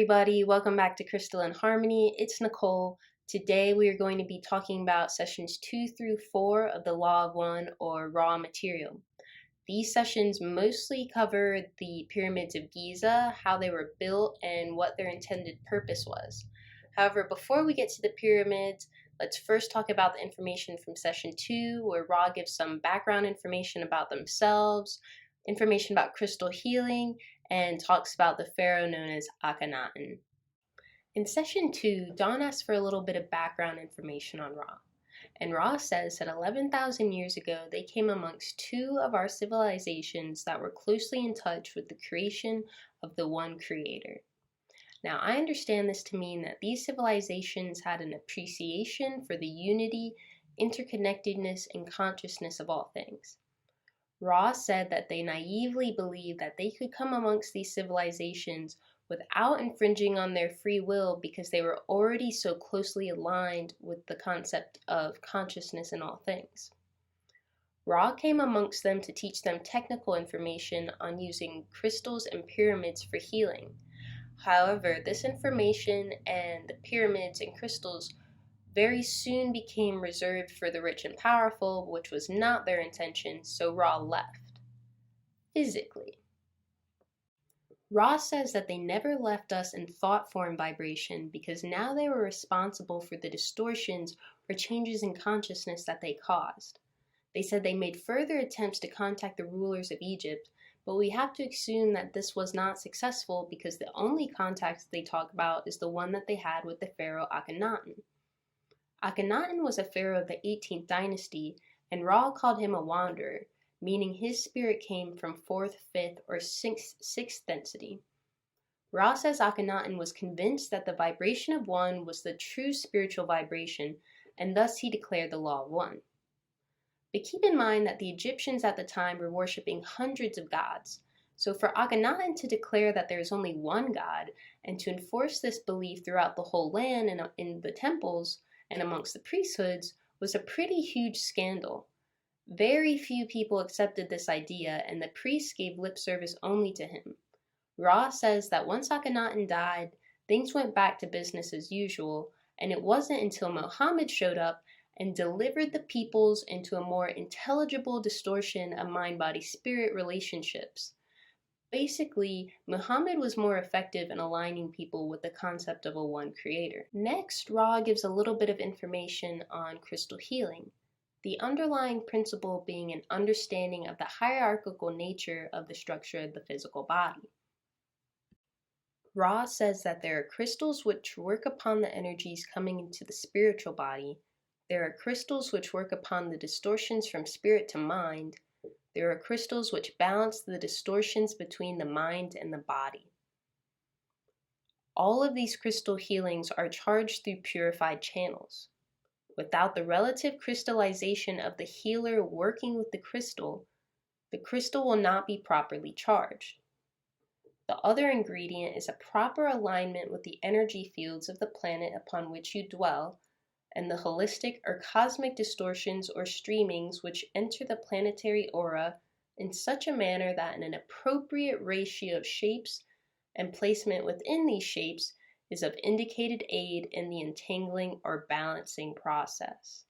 everybody, welcome back to Crystal and Harmony. It's Nicole. Today we are going to be talking about sessions 2 through 4 of the Law of One, or raw material. These sessions mostly cover the pyramids of Giza, how they were built, and what their intended purpose was. However, before we get to the pyramids, let's first talk about the information from session 2, where Ra gives some background information about themselves, information about crystal healing, and talks about the pharaoh known as Akhenaten. In session 2, Dawn asks for a little bit of background information on Ra. And Ra says that 11,000 years ago, they came amongst two of our civilizations that were closely in touch with the creation of the one creator. Now, I understand this to mean that these civilizations had an appreciation for the unity, interconnectedness, and consciousness of all things. Ra said that they naively believed that they could come amongst these civilizations without infringing on their free will because they were already so closely aligned with the concept of consciousness in all things. Ra came amongst them to teach them technical information on using crystals and pyramids for healing. However, this information and the pyramids and crystals very soon became reserved for the rich and powerful, which was not their intention, so Ra left. Physically. Ra says that they never left us in thought form vibration because now they were responsible for the distortions or changes in consciousness that they caused. They said they made further attempts to contact the rulers of Egypt, but we have to assume that this was not successful because the only contact they talk about is the one that they had with the pharaoh Akhenaten. Akhenaten was a pharaoh of the 18th dynasty, and Ra called him a wanderer, meaning his spirit came from 4th, 5th, or 6th density. Ra says Akhenaten was convinced that the vibration of one was the true spiritual vibration, and thus he declared the Law of One. But keep in mind that the Egyptians at the time were worshipping hundreds of gods, so for Akhenaten to declare that there is only one God, and to enforce this belief throughout the whole land and in the temples and amongst the priesthoods was a pretty huge scandal. Very few people accepted this idea, and the priests gave lip service only to him. Ra says that once Akhenaten died, things went back to business as usual, and it wasn't until Muhammad showed up and delivered the peoples into a more intelligible distortion of mind-body-spirit relationships. Basically, Muhammad was more effective in aligning people with the concept of a one creator. Next, Ra gives a little bit of information on crystal healing, the underlying principle being an understanding of the hierarchical nature of the structure of the physical body. Ra says that there are crystals which work upon the energies coming into the spiritual body, there are crystals which work upon the distortions from spirit to mind, there are crystals which balance the distortions between the mind and the body. All of these crystal healings are charged through purified channels. Without the relative crystallization of the healer working with the crystal will not be properly charged. The other ingredient is a proper alignment with the energy fields of the planet upon which you dwell, and the holistic or cosmic distortions or streamings which enter the planetary aura in such a manner that an appropriate ratio of shapes and placement within these shapes is of indicated aid in the entangling or balancing process.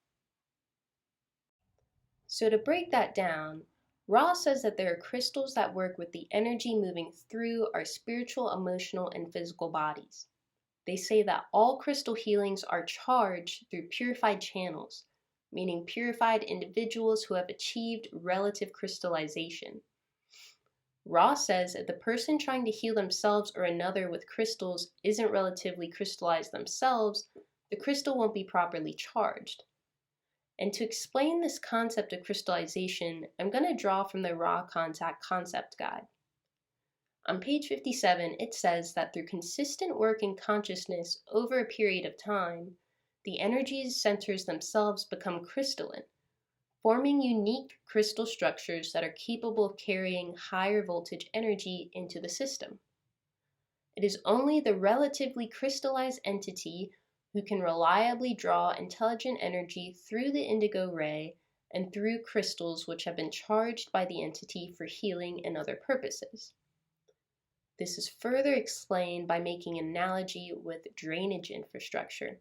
So to break that down, Ra says that there are crystals that work with the energy moving through our spiritual, emotional, and physical bodies. They say that all crystal healings are charged through purified channels, meaning purified individuals who have achieved relative crystallization. Ra says if the person trying to heal themselves or another with crystals isn't relatively crystallized themselves, the crystal won't be properly charged. And to explain this concept of crystallization, I'm going to draw from the Ra Contact Concept Guide. On page 57, it says that through consistent work in consciousness over a period of time, the energy centers themselves become crystalline, forming unique crystal structures that are capable of carrying higher voltage energy into the system. It is only the relatively crystallized entity who can reliably draw intelligent energy through the indigo ray and through crystals which have been charged by the entity for healing and other purposes. This is further explained by making an analogy with drainage infrastructure.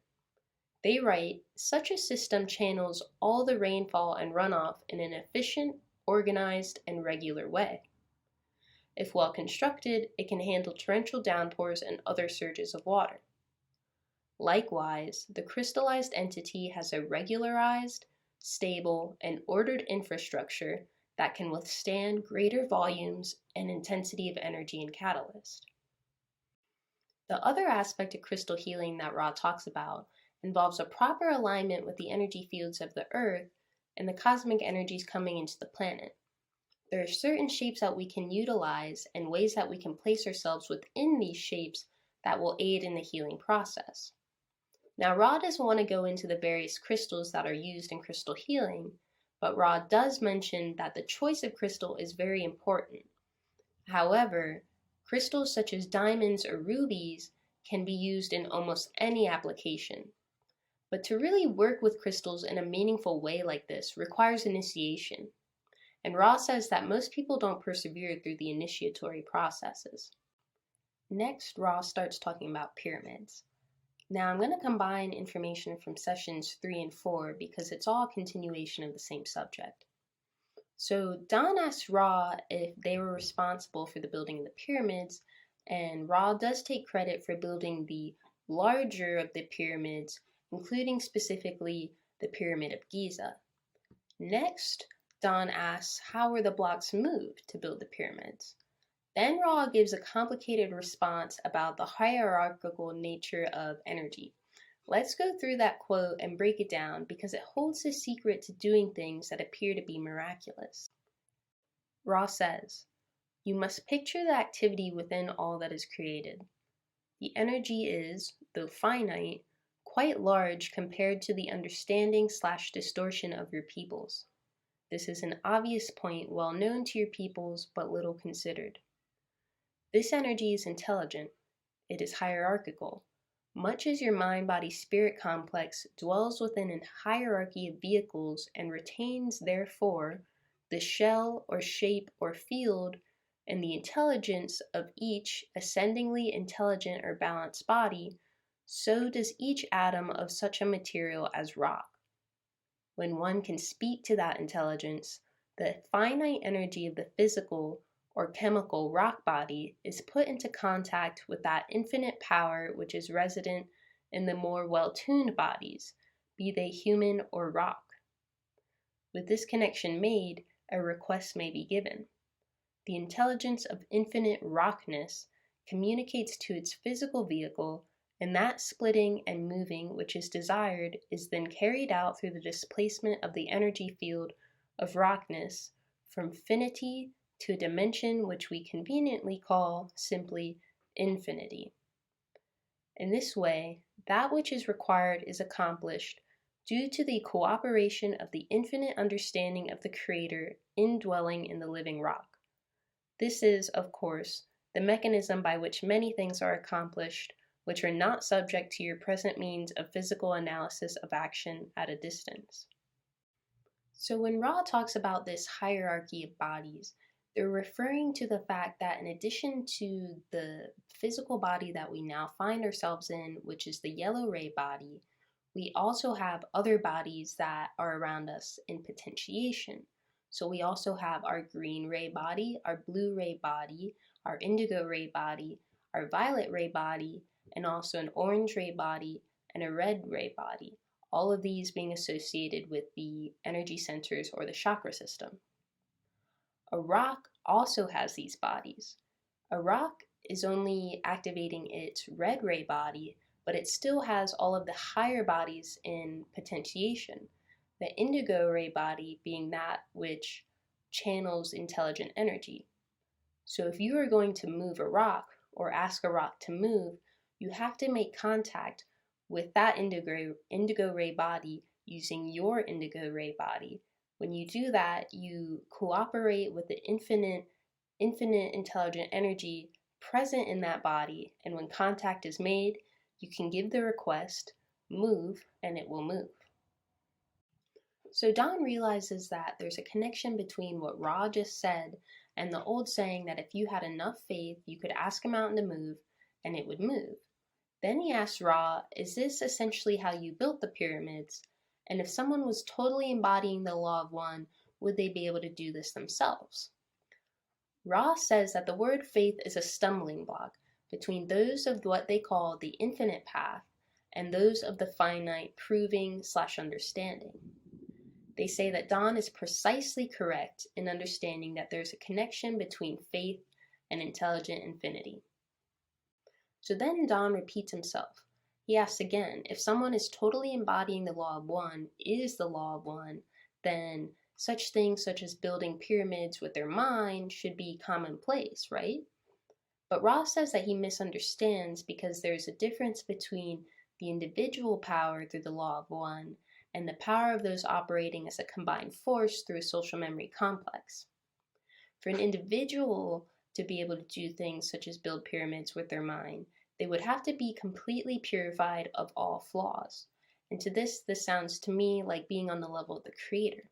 They write, such a system channels all the rainfall and runoff in an efficient, organized, and regular way. If well constructed, it can handle torrential downpours and other surges of water. Likewise, the crystallized entity has a regularized, stable, and ordered infrastructure that can withstand greater volumes and intensity of energy and catalyst. The other aspect of crystal healing that Ra talks about involves a proper alignment with the energy fields of the Earth and the cosmic energies coming into the planet. There are certain shapes that we can utilize and ways that we can place ourselves within these shapes that will aid in the healing process. Now, Ra doesn't want to go into the various crystals that are used in crystal healing, but Ra does mention that the choice of crystal is very important. However, crystals such as diamonds or rubies can be used in almost any application. But to really work with crystals in a meaningful way like this requires initiation. And Ra says that most people don't persevere through the initiatory processes. Next, Ra starts talking about pyramids. Now, I'm going to combine information from sessions 3 and 4 because it's all a continuation of the same subject. So, Don asks Ra if they were responsible for the building of the pyramids, and Ra does take credit for building the larger of the pyramids, including specifically the Pyramid of Giza. Next, Don asks how were the blocks moved to build the pyramids. Then Ra gives a complicated response about the hierarchical nature of energy. Let's go through that quote and break it down because it holds the secret to doing things that appear to be miraculous. Ra says, "You must picture the activity within all that is created. The energy is, though finite, quite large compared to the understanding/distortion of your peoples. This is an obvious point well known to your peoples but little considered. This energy is intelligent. It is hierarchical. Much as your mind-body-spirit complex dwells within a hierarchy of vehicles and retains, therefore, the shell or shape or field and the intelligence of each ascendingly intelligent or balanced body, so does each atom of such a material as rock. When one can speak to that intelligence, the finite energy of the physical or chemical rock body is put into contact with that infinite power which is resident in the more well-tuned bodies, be they human or rock. With this connection made, a request may be given. The intelligence of infinite rockness communicates to its physical vehicle, and that splitting and moving which is desired is then carried out through the displacement of the energy field of rockness from finity to a dimension which we conveniently call simply infinity. In this way, that which is required is accomplished due to the cooperation of the infinite understanding of the Creator indwelling in the living rock. This is, of course, the mechanism by which many things are accomplished which are not subject to your present means of physical analysis of action at a distance. So when Ra talks about this hierarchy of bodies, they're referring to the fact that in addition to the physical body that we now find ourselves in, which is the yellow ray body, we also have other bodies that are around us in potentiation. So we also have our green ray body, our blue ray body, our indigo ray body, our violet ray body, and also an orange ray body and a red ray body. All of these being associated with the energy centers or the chakra system. A rock also has these bodies. A rock is only activating its red ray body, but it still has all of the higher bodies in potentiation, the indigo ray body being that which channels intelligent energy. So if you are going to move a rock or ask a rock to move, you have to make contact with that indigo ray body using your indigo ray body. When you do that, you cooperate with the infinite intelligent energy present in that body, and when contact is made, you can give the request, move, and it will move. So Don realizes that there's a connection between what Ra just said and the old saying that if you had enough faith, you could ask a mountain to move, and it would move. Then he asked Ra, is this essentially how you built the pyramids? And if someone was totally embodying the law of one, would they be able to do this themselves? Ra says that the word faith is a stumbling block between those of what they call the infinite path and those of the finite proving/understanding. They say that Don is precisely correct in understanding that there's a connection between faith and intelligent infinity. So then Don repeats himself. He asks again, if someone is totally embodying the law of one, is the law of one, then such things such as building pyramids with their mind should be commonplace, right? But Ross says that he misunderstands because there's a difference between the individual power through the law of one and the power of those operating as a combined force through a social memory complex. For an individual to be able to do things such as build pyramids with their mind, they would have to be completely purified of all flaws. And to this sounds to me like being on the level of the creator.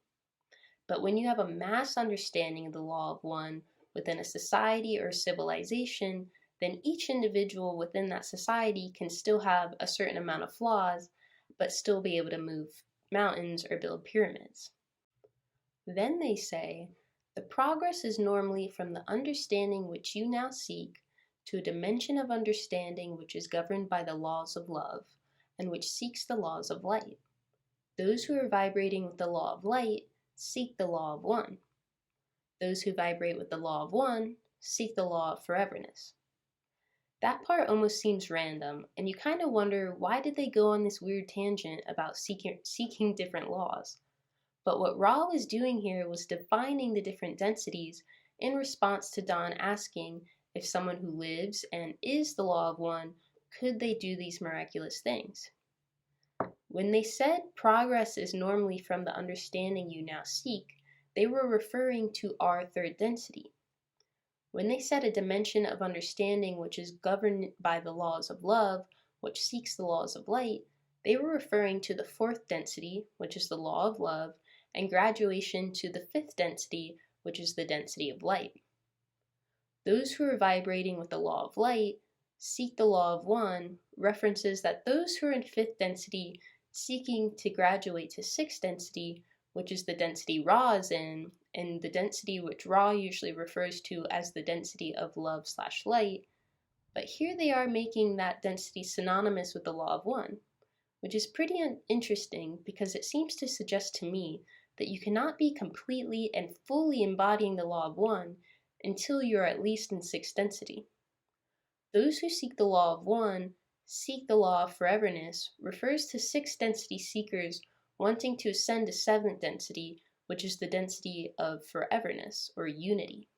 But when you have a mass understanding of the law of one within a society or civilization, then each individual within that society can still have a certain amount of flaws, but still be able to move mountains or build pyramids. Then they say, the progress is normally from the understanding which you now seek to a dimension of understanding which is governed by the laws of love, and which seeks the laws of light. Those who are vibrating with the law of light seek the law of one. Those who vibrate with the law of one seek the law of foreverness. That part almost seems random, and you kind of wonder why did they go on this weird tangent about seeking different laws. But what Ra was doing here was defining the different densities in response to Don asking if someone who lives and is the law of one, could they do these miraculous things? When they said progress is normally from the understanding you now seek, they were referring to our third density. When they said a dimension of understanding which is governed by the laws of love, which seeks the laws of light, they were referring to the fourth density, which is the law of love, and graduation to the fifth density, which is the density of light. Those who are vibrating with the law of light seek the law of one references that those who are in fifth density seeking to graduate to sixth density, which is the density Ra is in, and the density which Ra usually refers to as the density of love/light, but here they are making that density synonymous with the law of one, which is pretty interesting because it seems to suggest to me that you cannot be completely and fully embodying the law of one until you are at least in sixth density. Those who seek the law of one seek the law of foreverness refers to sixth density seekers wanting to ascend to seventh density, which is the density of foreverness or unity.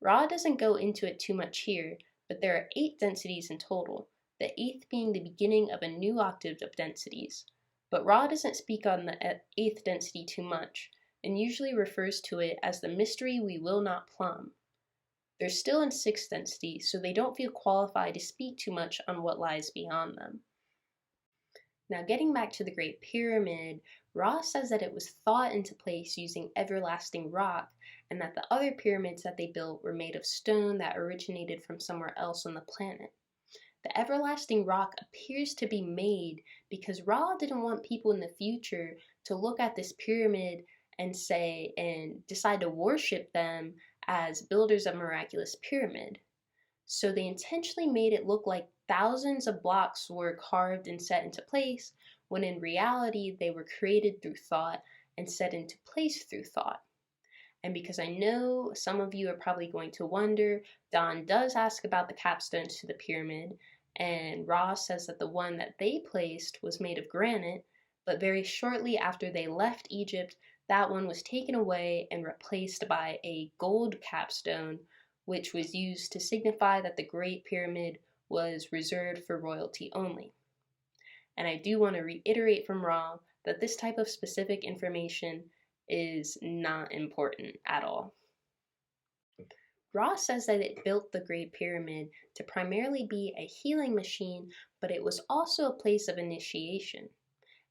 Ra doesn't go into it too much here, but there are 8 densities in total, the 8th being the beginning of a new octave of densities. But Ra doesn't speak on the 8th density too much, and usually refers to it as the mystery we will not plumb. They're still in 6th density, so they don't feel qualified to speak too much on what lies beyond them. Now, getting back to the Great Pyramid, Ra says that it was thought into place using everlasting rock, and that the other pyramids that they built were made of stone that originated from somewhere else on the planet. The everlasting rock appears to be made because Ra didn't want people in the future to look at this pyramid and decide to worship them as builders of a miraculous pyramid. So they intentionally made it look like thousands of blocks were carved and set into place, when in reality they were created through thought and set into place through thought. And because I know some of you are probably going to wonder, Don does ask about the capstones to the pyramid, and Ross says that the one that they placed was made of granite, but very shortly after they left Egypt, that one was taken away and replaced by a gold capstone, which was used to signify that the Great Pyramid was reserved for royalty only. And I do want to reiterate from Ra that this type of specific information is not important at all. Ra says that it built the Great Pyramid to primarily be a healing machine, but it was also a place of initiation.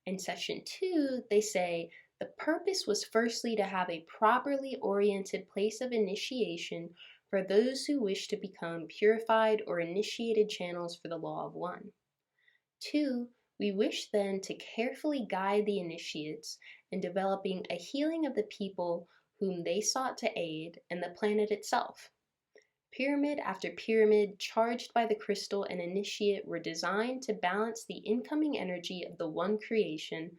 In section 2, they say, The purpose was firstly to have a properly oriented place of initiation for those who wish to become purified or initiated channels for the Law of One. 2. We wish then to carefully guide the initiates in developing a healing of the people whom they sought to aid and the planet itself. Pyramid after pyramid charged by the crystal and initiate were designed to balance the incoming energy of the one creation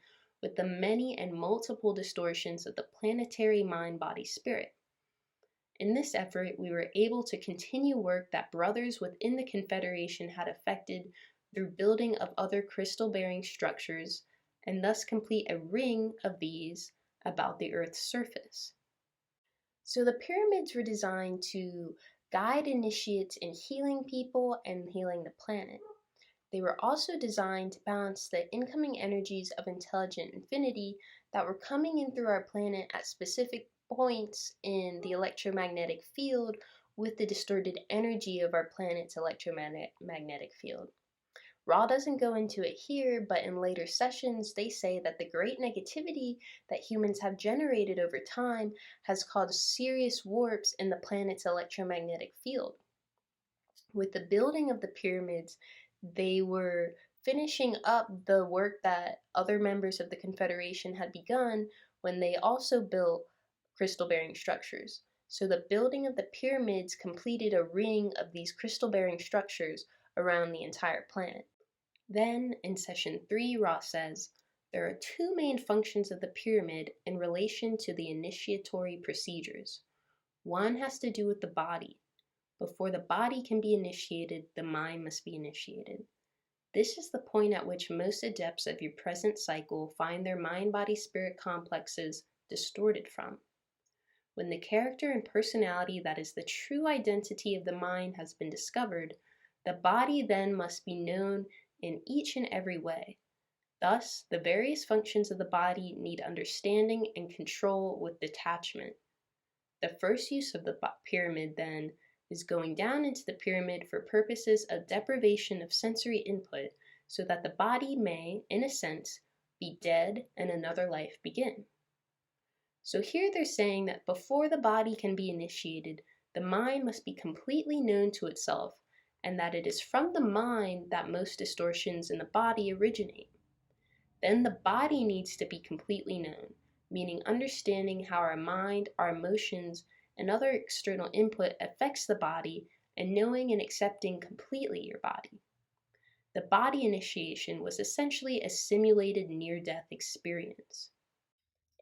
with the many and multiple distortions of the planetary mind body spirit. In this effort, we were able to continue work that brothers within the Confederation had effected through building of other crystal-bearing structures, and thus complete a ring of these about the Earth's surface. So the pyramids were designed to guide initiates in healing people and healing the planet. They were also designed to balance the incoming energies of intelligent infinity that were coming in through our planet at specific points in the electromagnetic field with the distorted energy of our planet's electromagnetic field. Ra doesn't go into it here, but in later sessions, they say that the great negativity that humans have generated over time has caused serious warps in the planet's electromagnetic field. With the building of the pyramids, they were finishing up the work that other members of the Confederation had begun when they also built crystal-bearing structures. So the building of the pyramids completed a ring of these crystal-bearing structures around the entire planet. Then, in session 3, Ra says, there are two main functions of the pyramid in relation to the initiatory procedures. One has to do with the body. Before the body can be initiated, the mind must be initiated. This is the point at which most adepts of your present cycle find their mind-body-spirit complexes distorted from. When the character and personality that is the true identity of the mind has been discovered, the body then must be known in each and every way. Thus, the various functions of the body need understanding and control with detachment. The first use of the pyramid, then, is going down into the pyramid for purposes of deprivation of sensory input so that the body may, in a sense, be dead and another life begin. So here they're saying that before the body can be initiated, the mind must be completely known to itself, and that it is from the mind that most distortions in the body originate. Then the body needs to be completely known, meaning understanding how our mind, our emotions, and other external input affects the body, and knowing and accepting completely your body. The body initiation was essentially a simulated near-death experience.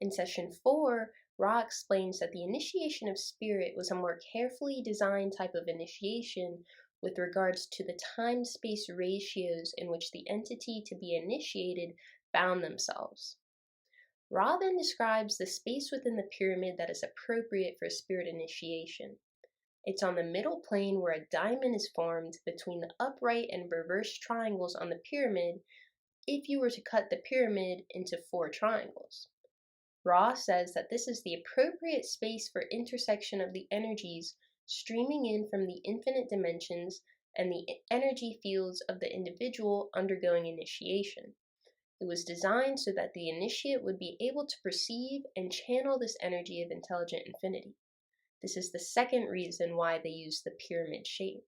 In session 4, Ra explains that the initiation of spirit was a more carefully designed type of initiation with regards to the time-space ratios in which the entity to be initiated found themselves. Ra then describes the space within the pyramid that is appropriate for spirit initiation. It's on the middle plane where a diamond is formed between the upright and reverse triangles on the pyramid if you were to cut the pyramid into 4 triangles. Ra says that this is the appropriate space for intersection of the energies streaming in from the infinite dimensions and the energy fields of the individual undergoing initiation. It was designed so that the initiate would be able to perceive and channel this energy of intelligent infinity. This is the second reason why they use the pyramid shape.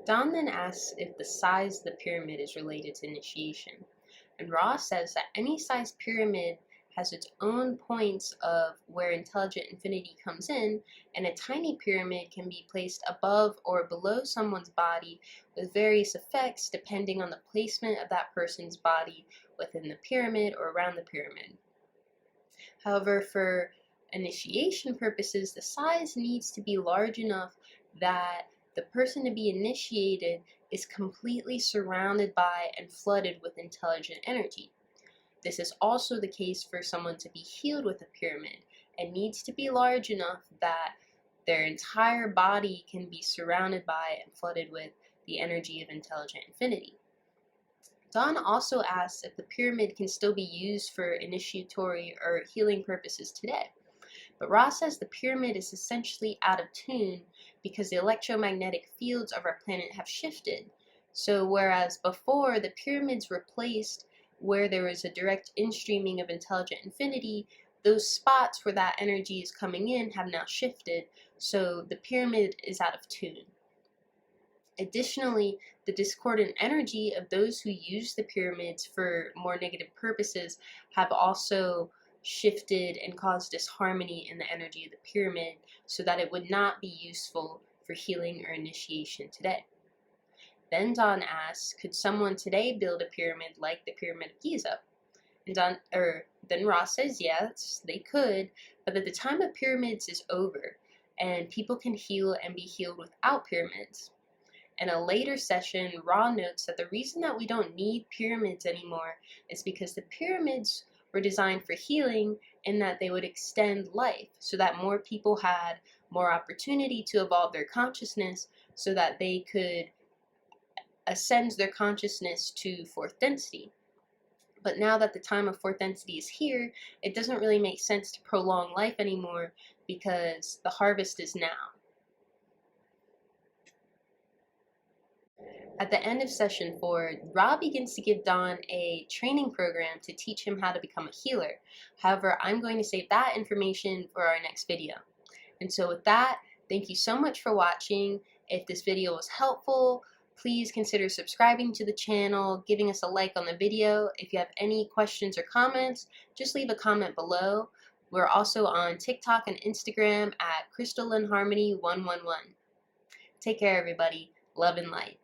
Don then asks if the size of the pyramid is related to initiation, and Ra says that any size pyramid has its own points of where intelligent infinity comes in, and a tiny pyramid can be placed above or below someone's body with various effects depending on the placement of that person's body within the pyramid or around the pyramid. However, for initiation purposes, the size needs to be large enough that the person to be initiated is completely surrounded by and flooded with intelligent energy. This is also the case for someone to be healed with a pyramid, and needs to be large enough that their entire body can be surrounded by and flooded with the energy of intelligent infinity. Don also asks if the pyramid can still be used for initiatory or healing purposes today. But Ra says the pyramid is essentially out of tune because the electromagnetic fields of our planet have shifted. So whereas before the pyramids were placed where there was a direct instreaming of intelligent infinity, those spots where that energy is coming in have now shifted, so the pyramid is out of tune. Additionally, the discordant energy of those who use the pyramids for more negative purposes have also shifted and caused disharmony in the energy of the pyramid so that it would not be useful for healing or initiation today. Then Don asks, could someone today build a pyramid like the Pyramid of Giza? And then Ross says yes, they could, but that the time of pyramids is over, and people can heal and be healed without pyramids. In a later session, Ra notes that the reason that we don't need pyramids anymore is because the pyramids were designed for healing and that they would extend life so that more people had more opportunity to evolve their consciousness so that they could ascend their consciousness to fourth density. But now that the time of fourth density is here, it doesn't really make sense to prolong life anymore because the harvest is now. At the end of session 4, Ra begins to give Don a training program to teach him how to become a healer. However, I'm going to save that information for our next video. And so with that, thank you so much for watching. If this video was helpful, please consider subscribing to the channel, giving us a like on the video. If you have any questions or comments, just leave a comment below. We're also on TikTok and Instagram at crystallineharmony111. Take care, everybody. Love and light.